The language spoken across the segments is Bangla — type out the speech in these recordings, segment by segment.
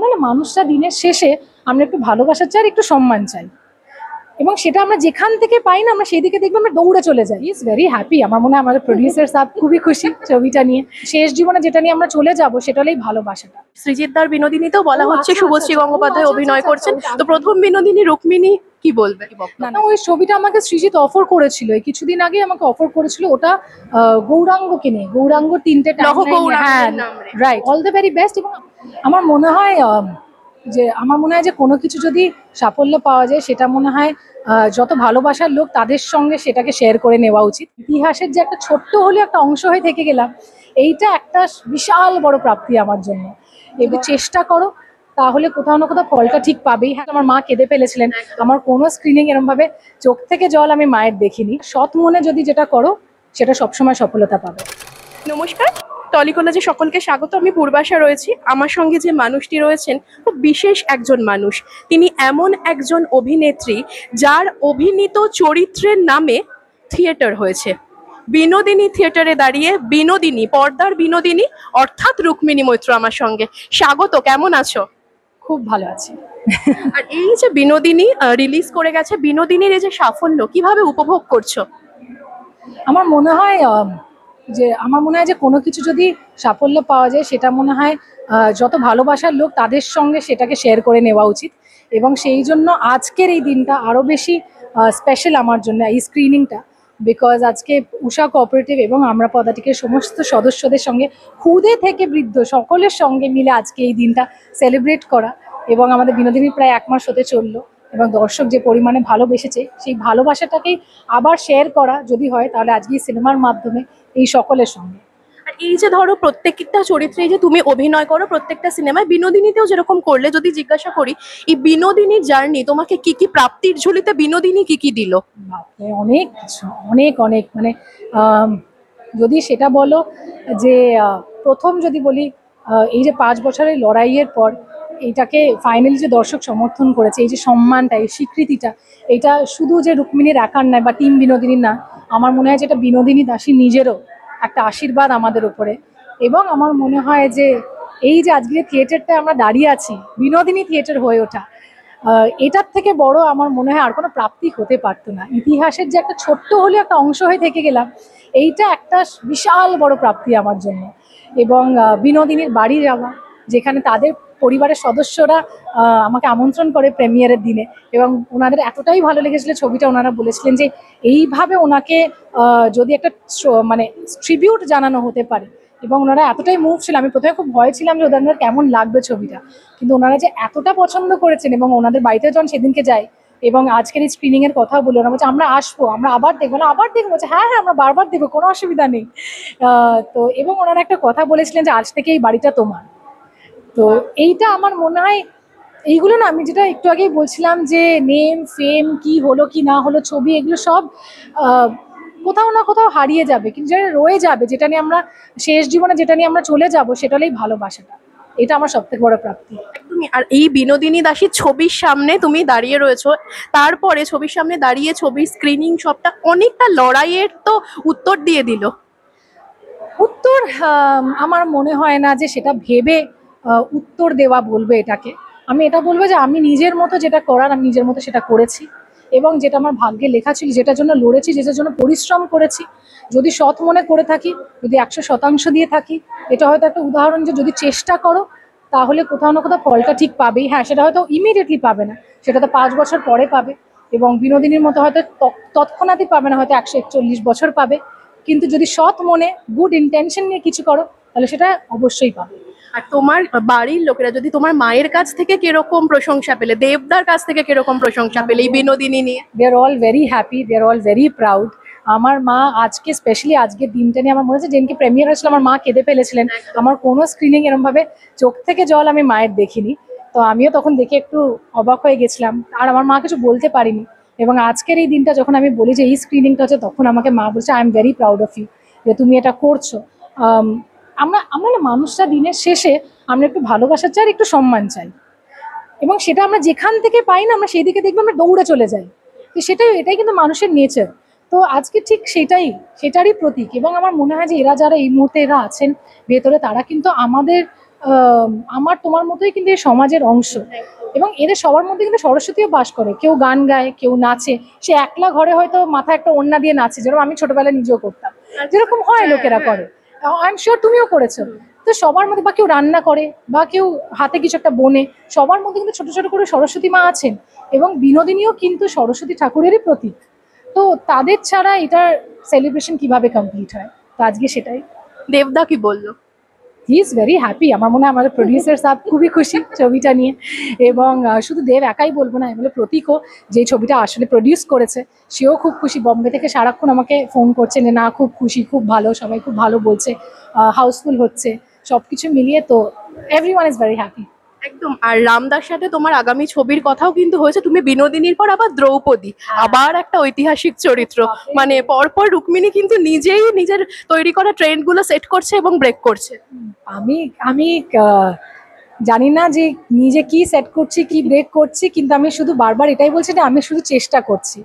আমরা না মানুষরা দিনের শেষে আমরা একটু ভালোবাসা চাই আর একটু সম্মান চাই, এবং সেটা আমরা যেখান থেকে পাই না আমরা সেই দিকে দেখবো আমরা দৌড়ে চলে যাই। Is very happy. আমার মনে হয় আমাদের প্রডিউসার সাহেব খুবই খুশি ছবিটা নিয়ে। শেষ জীবনে যেটা নিয়ে আমরা চলে যাব সেটা হলেই ভালোবাসাটা। সৃজিত দার বিনোদিনীতেও বলা ও, হচ্ছে আচ্ছা, শুভশ্রী আচ্ছা, গঙ্গোপাধ্যায় ও, আচ্ছা, অভিনয় আচ্ছা, করছেন। আচ্ছা, তো প্রথম বিনোদিনী রুক্মিণী কি বলবে? না, ওই ছবিটা আমাকে সৃজিত অফার করেছিল, এই কিছুদিন আগে আমাকে অফার করেছিল। ওটা গৌরাঙ্গকে নিয়ে, গৌরাঙ্গ 3টে লৌহ গৌরাঙ্গের হ্যাঁ, নামে। Right. All the very best. এবং আমার মনে হয় যে কোনো কিছু যদি সাফল্য পাওয়া যায় সেটা মনে হয় যত ভালোবাসার লোক তাদের সঙ্গে সেটাকে শেয়ার করে নেওয়া উচিত। ইতিহাসের যে একটা ছোট্ট হলেও একটা অংশ হয়ে থেকে গেলাম, এইটা একটা বিশাল বড় প্রাপ্তি আমার জন্য। এবার চেষ্টা করো, তাহলে কোথাও না কোথাও ফলটা ঠিক পাবেই। হ্যাঁ, আমার মা কেঁদে ফেলেছিলেন, আমার কোনো স্ক্রিনিং এরকম ভাবে চোখ থেকে জল আমি মায়ের দেখিনি। সৎ মনে যদি যেটা করো সেটা সবসময় সফলতা পাবে। নমস্কার, টলিকোলাজে সকলকে স্বাগত। আমি পূর্বাশা রয়েছি। আমার সঙ্গে যে মানুষটি রয়েছেন খুব বিশেষ একজন মানুষ। তিনি এমন একজন অভিনেত্রী যার অভিনীত চরিত্রের নামে থিয়েটার হয়েছে। বিনোদিনী থিয়েটারে দাঁড়িয়ে বিনোদিনী, পর্দার বিনোদিনী অর্থাৎ রুক্মিণী মৈত্র আমার সঙ্গে। স্বাগত, কেমন আছো? খুব ভালো আছি। আর এই যে বিনোদিনী রিলিজ করে গেছে, বিনোদিনীর এই যে সাফল্য কিভাবে উপভোগ করছো? আমার মনে হয় যে কোনো কিছু যদি সাফল্য পাওয়া যায় সেটা মনে হয় যত ভালোবাসার লোক তাদের সঙ্গে সেটাকে শেয়ার করে নেওয়া উচিত। এবং সেই জন্য আজকের এই দিনটা আরও বেশি স্পেশাল আমার জন্য, এই স্ক্রিনিংটা। বিকজ আজকে উষা কোঅপারেটিভ এবং আমরা পদাতিকের সমস্ত সদস্যদের সঙ্গে, ক্ষুদে থেকে বৃদ্ধ সকলের সঙ্গে মিলে আজকে এই দিনটা সেলিব্রেট করা। এবং আমাদের বিনোদিনী প্রায় 1 মাস হতে চললো, এবং দর্শক যে পরিমাণে ভালোবেসেছে সেই ভালোবাসাটাকেই আবার শেয়ার করা যদি হয় তাহলে আজকে সিনেমার মাধ্যমে এই সকলের সঙ্গে। আর এই যে ধরো প্রত্যেকটা চরিত্রে যে তুমি অভিনয় করো প্রত্যেকটা সিনেমায়, বিনোদিনীতেও যেরকম করলে, যদি জিজ্ঞাসা করি এই বিনোদিনীর জার্নি তোমাকে কি কি প্রাপ্তির ঝুলিতে বিনোদিনী কি কি দিল? বাপরে, অনেক কিছু, অনেক অনেক মানে যদি সেটা বলো যে প্রথম যদি বলি, এই যে 5 বছরের লড়াইয়ের পর এইটাকে ফাইনালি যে দর্শক সমর্থন করেছে, এই যে সম্মানটা, এই স্বীকৃতিটা, এটা শুধু যে রুক্মিণীর একার নয় বা টিম বিনোদিনীর না, আমার মনে হয় যেটা বিনোদিনী দাসী নিজেরও একটা আশীর্বাদ আমাদের উপরে। এবং আমার মনে হয় যে এই যে আজকে থিয়েটারটা আমরা দাঁড়িয়ে আছি, বিনোদিনী থিয়েটার হয়ে ওঠা, এটার থেকে বড় আমার মনে হয় আর কোনো প্রাপ্তি হতে পারতো না। ইতিহাসের যে একটা ছোট্ট হলেও একটা অংশ হয়ে থেকে গেলাম, এইটা একটা বিশাল বড় প্রাপ্তি আমার জন্য। এবং বিনোদিনীর বাড়ি যাওয়া, যেখানে তাদের পরিবারের সদস্যরা আমাকে আমন্ত্রণ করে প্রিমিয়ারের দিনে, এবং ওনাদের এতটাই ভালো লেগেছিল ছবিটা, ওনারা বলেছিলেন যে এইভাবে ওনাকে যদি একটা মানে ট্রিবিউট জানানো হতে পারে। এবং ওনারা এতটাই মুভ ছিল, আমি প্রথমে খুব ভয় ছিলাম যে ওদের কেমন লাগবে ছবিটা, কিন্তু ওনারা যে এতটা পছন্দ করেছেন। এবং ওনাদের বাড়িতে যখন সেদিনকে যাই এবং আজকের এই স্ক্রিনিংয়ের কথাও বলি, ওরা বলছে আমরা আসবো, আমরা আবার দেখবো, না আবার দেখবো, বলছে হ্যাঁ হ্যাঁ আমরা বারবার দেখবো, কোনো অসুবিধা নেই। তো এবং ওনারা একটা কথা বলেছিলেন যে আজ থেকে এই বাড়িটা তোমার। তো এইটা আমার মনে হয়, এইগুলো না, আমি যেটা একটু আগেই বলছিলাম যে নেম ফেম কি হলো কি না হলো, ছবি, এগুলো সব কোথাও না কোথাও হারিয়ে যাবে, কিন্তু যেটা রয়ে যাবে, যেটা নিয়ে আমরা শেষ জীবনে যেটা নিয়ে আমরা চলে যাব সেটা হলেই ভালোবাসাটা। এটা আমার সবথেকে বড় প্রাপ্তি। একদমই। আর এই বিনোদিনী দাসীর ছবির সামনে তুমি দাঁড়িয়ে রয়েছো, তারপরে ছবির সামনে দাঁড়িয়ে ছবির স্ক্রিনিং সবটা অনেকটা লড়াইয়ের তো উত্তর দিয়ে দিল। উত্তর আমার মনে হয় না যে সেটা ভেবে উত্তর দেওয়া বলবে এটাকে। আমি এটা বলবো যে আমি নিজের মতো যেটা করার আমি নিজের মতো সেটা করেছি, এবং যেটা আমার ভাগ্যে লেখা ছিল, যেটার জন্য লড়েছি, যেটার জন্য পরিশ্রম করেছি, যদি সৎ মনে করে থাকি, যদি 100% দিয়ে থাকি, এটা হয়তো একটা উদাহরণ যে যদি চেষ্টা করো তাহলে কোথাও না কোথাও ফলটা ঠিক পাবেই। হ্যাঁ, সেটা হয়তো ইমিডিয়েটলি পাবে না, সেটা তো 5 বছর পরে পাবে, এবং বিনোদিনীর মতো হয়তো তৎক্ষণাৎই পাবে না, হয়তো 141 বছর পাবে। কিন্তু যদি সৎ মনে গুড ইন্টেনশন নিয়ে কিছু করো তাহলে সেটা অবশ্যই পাবে। আর তোমার বাড়ির লোকেরা, যদি তোমার মায়ের কাছ থেকে কিরকম প্রশংসা পেলে, দেবদার কাছ থেকে কিরকম প্রশংসা পেলে এই বিনোদিনী নিয়ে? দে আর অল ভেরি হ্যাপি, দে আর অল ভেরি প্রাউড। আমার মা আজকে স্পেশালি আজকের দিনটা নিয়ে, আমার মনে হচ্ছে যেদিনকে প্রিমিয়ার হয়েছিল আমার মা কেঁদে ফেলেছিলেন। আমার কোনো স্ক্রিনিং এরমভাবে চোখ থেকে জল আমি মায়ের দেখিনি। তো আমিও তখন দেখে একটু অবাক হয়ে গেছিলাম, আর আমার মা কিছু বলতে পারিনি। এবং আজকের এই দিনটা যখন আমি বলি যে এই স্ক্রিনিংটা হচ্ছে, তখন আমাকে মা বলছে I am very proud of you, যে তুমি এটা করছো। আমরা আমরা না মানুষরা দিনের শেষে আমরা একটু ভালোবাসা চাই আর একটু সম্মান চাই, এবং সেটা আমরা যেখান থেকে পাই না আমরা সেই দিকে দেখবো আমরা দৌড়ে চলে যাই। তো এটাই কিন্তু মানুষের নেচার। তো আজকে ঠিক সেটারই প্রতীক। এবং আমার মনে হয় যে এরা যারা এই মুহূর্তে এরা আছেন ভেতরে, তারা কিন্তু আমাদের আমার তোমার মতোই কিন্তু এই সমাজের অংশ, এবং এদের সবার মধ্যে কিন্তু সরস্বতীও বাস করে। কেউ গান গায়, কেউ নাচে, সে একলা ঘরে হয়তো মাথায় একটা ওড়না দিয়ে নাচে, যেরকম আমি ছোটবেলায় নিজেও করতাম, যেরকম হয় লোকেরা করে, আই এম শিওর তুমিও করেছো। তো সবার মধ্যে, বা কেউ রান্না করে, বা কেউ হাতে কিছু একটা বোনে, সবার মধ্যে কিন্তু ছোট ছোট করে সরস্বতী মা আছেন, এবং বিনোদিনীও কিন্তু সরস্বতী ঠাকুরেরই প্রতীক। তো তাদের ছাড়া এটার সেলিব্রেশন কিভাবে কমপ্লিট হয়? তো আজকে সেটাই। দেবদা কি বললো? He is very happy. আমার মনে হয় আমাদের প্রডিউসার সাহেব খুবই খুশি ছবিটা নিয়ে, এবং শুধু দেব একাই বলবো না, এগুলো প্রতীকও, যে ছবিটা আসলে প্রডিউস করেছে, সেও খুব খুশি। বম্বে থেকে সারাক্ষণ আমাকে ফোন করছে যে না খুব খুশি, খুব ভালো, সবাই খুব ভালো বলছে, হাউসফুল হচ্ছে, সবকিছু মিলিয়ে তো এভরিওয়ান ইজ ভেরি হ্যাপি। একদম। আর রামদার সাথে তোমার আগামী ছবির কথাও কিন্তু হয়েছে, তুমি বিনোদিনীর পর আবার দ্রৌপদী, আবার একটা ঐতিহাসিক চরিত্র। মানে পরপর রুক্মিণী কিন্তু নিজেই নিজের তৈরি করা ট্রেন্ড গুলো সেট করছে এবং ব্রেক করছে। আমি আমি জানি না যে নিজে কি সেট করছি, কি ব্রেক করছি, কিন্তু আমি শুধু বারবার এটাই বলছি যে আমি শুধু চেষ্টা করছি।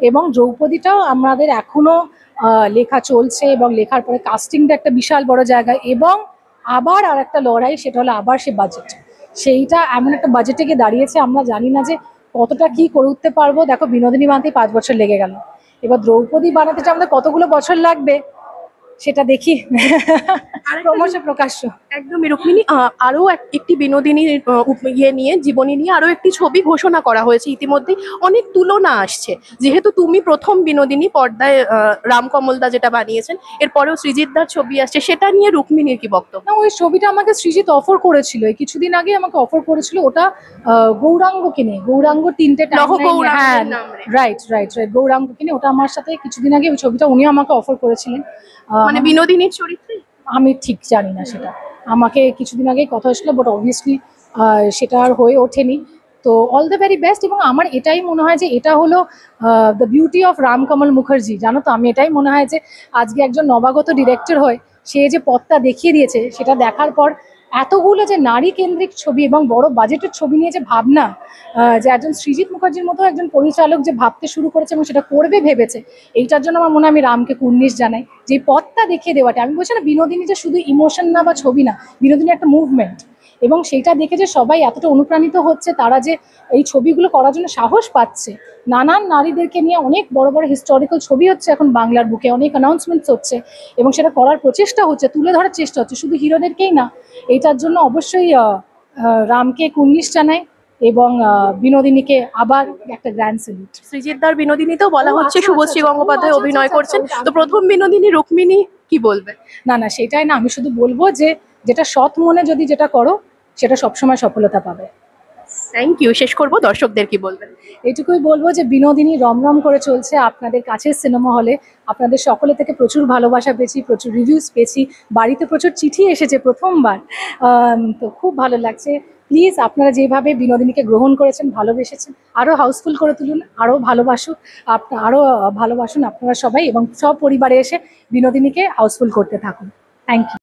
এবং দ্রৌপদীটাও আমাদের এখনো লেখা চলছে, এবং লেখার পরে কাস্টিংটা একটা বিশাল বড় জায়গায়, এবং আবার আর একটা লড়াই, সেটা হলো আবার সে বাজেট। সেইটা এমন একটা বাজেটে গিয়ে দাঁড়িয়েছে, আমরা জানি না যে কতটা কি করে উঠতে পারবো। দেখো বিনোদিনী বানাতেই 5 বছর লেগে গেল, এবার দ্রৌপদী বানাতে যে আমাদের কতগুলো বছর লাগবে সেটা দেখি ক্রমশ প্রকাশ্য। একদমই রুক্মিণী, আরো একটি বিনোদিনীর ইয়ে নিয়ে, জীবনী নিয়ে আরো একটি ছবি ঘোষণা করা হয়েছে ইতিমধ্যে। অনেক তুলনা আসছে, যেহেতু তুমি প্রথম বিনোদিনী পর্দায় রামকমল দা যেটা বানিয়েছেন, এরপরেও সৃজিত দার ছবি আসছে, সেটা নিয়ে রুক্মিণীর কি বক্তব্য? না, ওই ছবিটা আমাকে সৃজিত অফার করেছিল, এই কিছুদিন আগে আমাকে অফার করেছিল। ওটা গৌরাঙ্গকে নিয়ে, গৌরাঙ্গ 3টে লৌহ গৌরাঙ্গের হ্যাঁ, নাম রে। রাইট রাইট রাইট, গৌরাঙ্গকে নিয়ে। ওটা আমার সাথে কিছুদিন আগে ওই ছবিটা উনিও আমাকে অফার করেছিলেন। মানে বিনোদিনীর চরিত্রে? আমি ঠিক জানি না সেটা, আমাকে কিছুদিন আগেই কথা হয়েছিল, বাট অবভিয়াসলি সেটা আর হয়ে ওঠেনি। তো অল দ্য ভেরি বেস্ট। এবং আমার এটাই মনে হয় যে এটা হলো the beauty of Ramkamal Mukherjee, জানো তো। আমি এটাই মনে হয় যে আজকে একজন নবাগত ডিরেক্টর হয়, সে যে পথটা দেখিয়ে দিয়েছে, সেটা দেখার পর এতগুলো যে নারী কেন্দ্রিক ছবি এবং বড় বাজেটের ছবি নিয়ে যে ভাবনা, যে একজন সৃজিত মুখার্জির মতো একজন পরিচালক যে ভাবতে শুরু করেছে এবং সেটা করবে ভেবেছে, এইটার জন্য আমার মনে হয় আমি রামকে কুর্নিশ জানাই, যে পথটা দেখিয়ে দেওয়াটা। আমি বলছি না বিনোদিনী যে শুধু ইমোশন না বা ছবি না, বিনোদিনী একটা মুভমেন্ট, এবং সেটা দেখে যে সবাই এতটা অনুপ্রাণিত হচ্ছে, তারা যে এই ছবিগুলো করার জন্য সাহস পাচ্ছে। নানান নারীদেরকে নিয়ে অনেক বড় বড় হিস্টোরিক্যাল ছবি হচ্ছে এখন বাংলার বুকে, অনেক অ্যানাউন্সমেন্টস হচ্ছে, এবং সেটা করার প্রচেষ্টা হচ্ছে, তুলে ধরার চেষ্টা হচ্ছে, শুধু হিরোদেরকেই না। এইটার জন্য অবশ্যই রামকে কুর্নিশ জানাই, এবং বিনোদিনীকে আবার একটা গ্র্যান্ড স্যালুট। সৃজিত দার বিনোদিনীতেও বলা ও, হচ্ছে আচ্ছা, শুভশ্রী আচ্ছা, গঙ্গোপাধ্যায় আচ্ছা, অভিনয় আচ্ছা, করছেন। আচ্ছা, তো প্রথম বিনোদিনী রুক্মিণী, কি বলবে? না না, সেটাই না, আমি শুধু বলবো যে যেটা সৎ মনে যদি যেটা করো, সেটা সবসময় সফলতা পাবে। Thank you. শেষ করবো, দর্শকদের কি বলবেন? এইটুকুই বলবো যে বিনোদিনী রমরম করে চলছে আপনাদের কাছের সিনেমা হলে। আপনাদের সকলে থেকে প্রচুর ভালোবাসা পেয়েছি, প্রচুর রিভিউজ পেয়েছি, বাড়িতে প্রচুর চিঠি এসেছে প্রথমবার। তো খুব ভালো লাগছে। প্লিজ আপনারা যেভাবে বিনোদিনীকে গ্রহণ করেছেন, ভালোবেসেছেন, আরও হাউসফুল করে তুলুন, আরও ভালোবাসুন, আরও ভালোবাসুন আপনারা সবাই, এবং সব পরিবারে এসে বিনোদিনীকে হাউসফুল করতে থাকুন। Thank you.